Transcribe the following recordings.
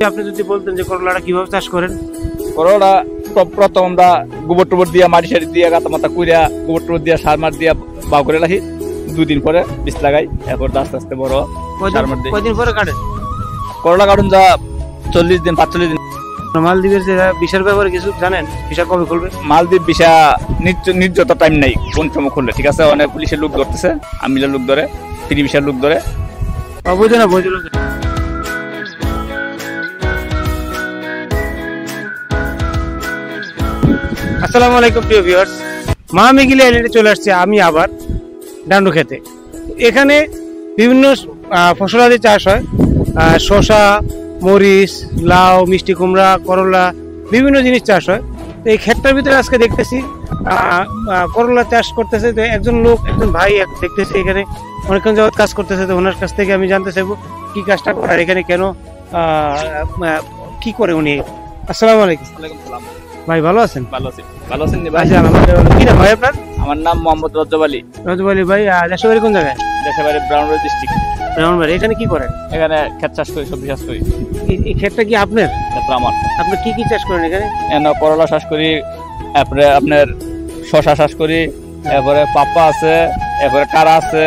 আপনি যদি বলতেন যে করলাটা কিভাবে চাষ করেন? করলা প্রথম আমরা গোবর টোবর দিয়া মাটি সারি দিয়া গাতা মাথা কুইরা গোবর টোবর দিয়া সার মার দিয়া বাউ করে রাখি, 2 দিন পরে বীজ লাগাই, এরপর আস্তে আস্তে বড় সার মার দিই। কয়দিন পরে কাটেন করলা কাটুন যা 40 দিন 45 দিন। মালদ্বীপের যে ভিসার ব্যাপারে কিছু জানেন? ভিসা কবে খুলবে? মালদ্বীপ ভিসা নির্যত টাইম নাই, কোন সময় খুললে, ঠিক আছে? অনেক পুলিশের লোক ধরতেছে, আমিলের লোক ধরে, ফ্রি ভিসার লোক ধরে, বুঝে না বৈধ লোক। আসসালামু আলাইকুম প্রিয় ভিউয়ার্স, মা মেঘিলি আইল্যান্ডে চলে আসছে আমি আবার ডান্ডু খেতে। এখানে বিভিন্ন ফসলাদি চাষ হয়, শসা, মরিচ, লাউ, মিষ্টি কুমড়া, করলা, বিভিন্ন জিনিস চাষ হয়। তো এই ক্ষেতটার ভিতরে আজকে দেখতেছি করলা চাষ করতেছে। তো একজন লোক, একজন ভাই দেখতেছি এখানে অনেকক্ষণ যাবত কাজ করতেছে। তো ওনার কাছ থেকে আমি জানতে চাইবো কি কাজটা করার, এখানে কেন, কি করে উনি। আসসালামু আলাইকুম। ভাই ভালো আছেন? ভালো আছি। ভালো আছেন ভাই? কি নাম ভাই আপনার? আমার নাম মোহাম্মদ রজব আলী। রজব আলী ভাই, দেশের বাড়ি কোন জায়গায়? দেশের বাড়ি ব্রাহ্মণবাড়িয়া ডিস্ট্রিক্ট। ব্রাহ্মণবাড়িয়া। এখানে কি করেন? এখানে ক্ষেত চাষ করি, সবজি চাষ করি। এই ক্ষেতটা কি আপনার? ক্ষেতটা আমার। আপনি কি কি চাষ করেন এখানে? করলা চাষ করি, তারপরে আপনার শসা চাষ করি, এরপরে পাপ্পা আছে, এরপরে কারা আছে,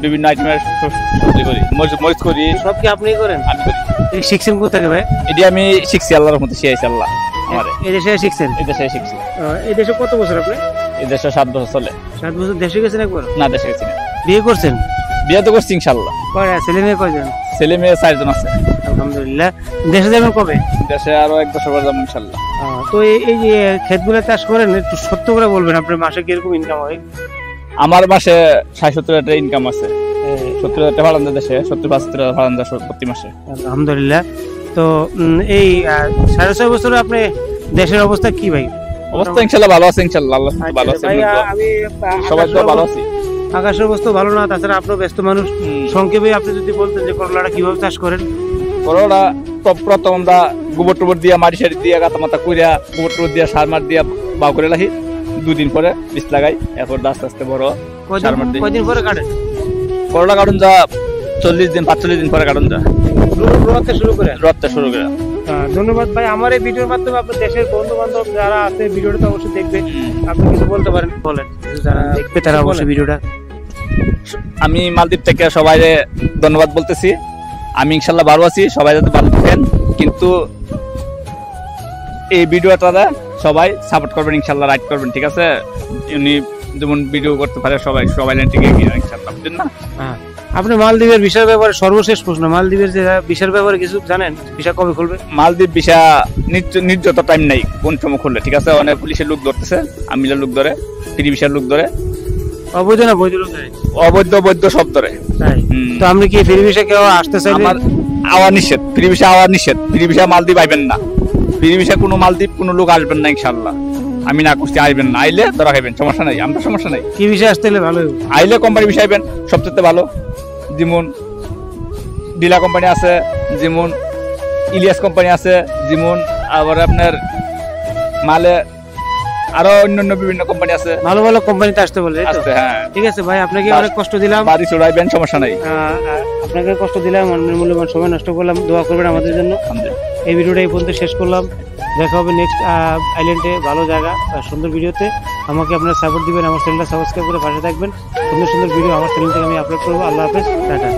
বিভিন্ন আইটেমের সবজি করি, মরিচ করি। সব কি আপনি করেন? আমি করি। শিখছেন কোথা ভাই? এটি আমি শিখছি আল্লাহর রহমতে, শিখাইছি আল্লাহ আমারে। এই দেশে শিখছেন? এই দেশে শিখছি। এই দেশে কত বছর আপনি? এই দেশে 7 বছর চলে। 7 বছর। দেশে গেছেন একবার? না, দেশে গেছি না। বিয়ে করছেন? বিয়ে তো করছি ইনশাআল্লাহ। ছেলে মেয়ে কয়জন? ছেলে মেয়ে 4 জন আছে। আলহামদুলিল্লাহ। দেশে যাবেন কবে? দেশে আরো 1 বছর পর যাবো ইনশাআল্লাহ। তো এই যে ক্ষেতগুলো চাষ করেন, একটু সত্য করে বলবেন আপনার মাসে কিরকম ইনকাম হয়? আমার মাসে 60-70 টাকা ইনকাম আছে। 70 টাকা ভাড়া দেয় দেশে, 70-75 টাকা ভাড়া দেয় প্রতি মাসে। আলহামদুলিল্লাহ। তো এই 6.5 বছরে আপনি দেশের অবস্থা কি ভাই? অবস্থা ইনশাআল্লাহ ভালো আছে, ইনশাআল্লাহ আল্লাহ ভালো আছে। আমি সবাই তো ভালো আছি। আকাশের অবস্থা ভালো না, তাছাড়া আপনার ব্যস্ত মানুষ। সংক্ষেপে আপনি যদি বলতেন যে করলাটা কিভাবে চাষ করেন? করলা প্রথম আমরা গোবর টোবর দিয়া মাটি সারি দিয়া গাতা মাথা কুইরা গোবর টোবর দিয়া সার মার দিয়া বাউ করে রাখি, 2 দিন পরে বীজ লাগাই, এরপর আস্তে আস্তে বড় সার মার দিই। কয়দিন পরে কাটেন? করলা কাটুন যা 40 দিন 45 দিন পরে কাটুন যা রোদতে শুরু করে। ধন্যবাদ ভাই। আমার এই ভিডিওর মাধ্যমে আপনার দেশের বন্ধু বান্ধব যারা আছে ভিডিওটা তো অবশ্যই দেখবে, আপনি কিছু বলতে পারেন, বলেন। যারা দেখবে তারা অবশ্যই ভিডিওটা। আমি মালদ্বীপ থেকে সবাই ধন্যবাদ বলতেছি। আমি ইনশাআল্লাহ ভালো আছি, সবাই যাতে ভালো থাকেন। কিন্তু এই ভিডিওটা সবাই সাপোর্ট করবেন ইনশাআল্লাহ, রাইট করবেন, ঠিক আছে? উনি যেমন ভিডিও করতে পারে সবাই লাইনটিকে ইনশাআল্লাহ, বুঝছেন না? আপনি মালদ্বীপের ভিসার ব্যাপারে, সর্বশেষ প্রশ্ন, মালদ্বীপের যে ভিসার ব্যাপারে কিছু জানেন? ভিসা কবে খুলবে? মালদ্বীপ ভিসা নির্যত টাইম নাই, কোন সময় খুললে, ঠিক আছে? অনেক পুলিশের লোক ধরতেছে, আমিলের লোক ধরে, ফ্রি ভিসার লোক ধরে, অবৈধ না বৈধ লোক ধরে? অবৈধ বৈধ সব ধরে। তো আপনি কি ফ্রি ভিসা কেউ আসতে চাইলে? আমার আওয়া নিষেধ, ফ্রি ভিসা আওয়া নিষেধ। ফ্রি ভিসা মালদ্বীপ আইবেন না, ফ্রি ভিসা কোনো মালদ্বীপ কোনো লোক আসবেন না ইনশাআল্লাহ। আমি না করছি, আইবেন না, আইলে ধরা খাইবেন, সমস্যা নাই, আমরা সমস্যা নাই। কি ভিসা আসতে হলে ভালো? আইলে কোম্পানি ভিসা আইবেন, সবচেয়ে ভালো। যেমন ডিলা কোম্পানি আছে, যেমন ইলিয়াস কোম্পানি আছে, যেমন আবার আপনার মালে আরো অন্যান্য বিভিন্ন কোম্পানি আছে। ভালো ভালো কোম্পানিতে আসতে বলে। হ্যাঁ, ঠিক আছে ভাই, আপনাকে অনেক কষ্ট দিলাম। বাড়ি চড়াইবেন, সমস্যা নাই। আপনাকে কষ্ট দিলাম, মূল্যবান সময় নষ্ট করলাম। দোয়া করবেন আমাদের জন্য। এই ভিডিওটা এই পর্যন্ত শেষ করলাম। দেখা হবে নেক্সট আইল্যান্ডে, ভালো জায়গা, সুন্দর ভিডিওতে। আমাকে আপনারা সাপোর্ট দিবেন, আমার চ্যানেলটা সাবস্ক্রাইব করে পাশে থাকবেন। সুন্দর সুন্দর ভিডিও আমার চ্যানেল থেকে আমি আপলোড করবো। আল্লাহ হাফেজ, টাটা।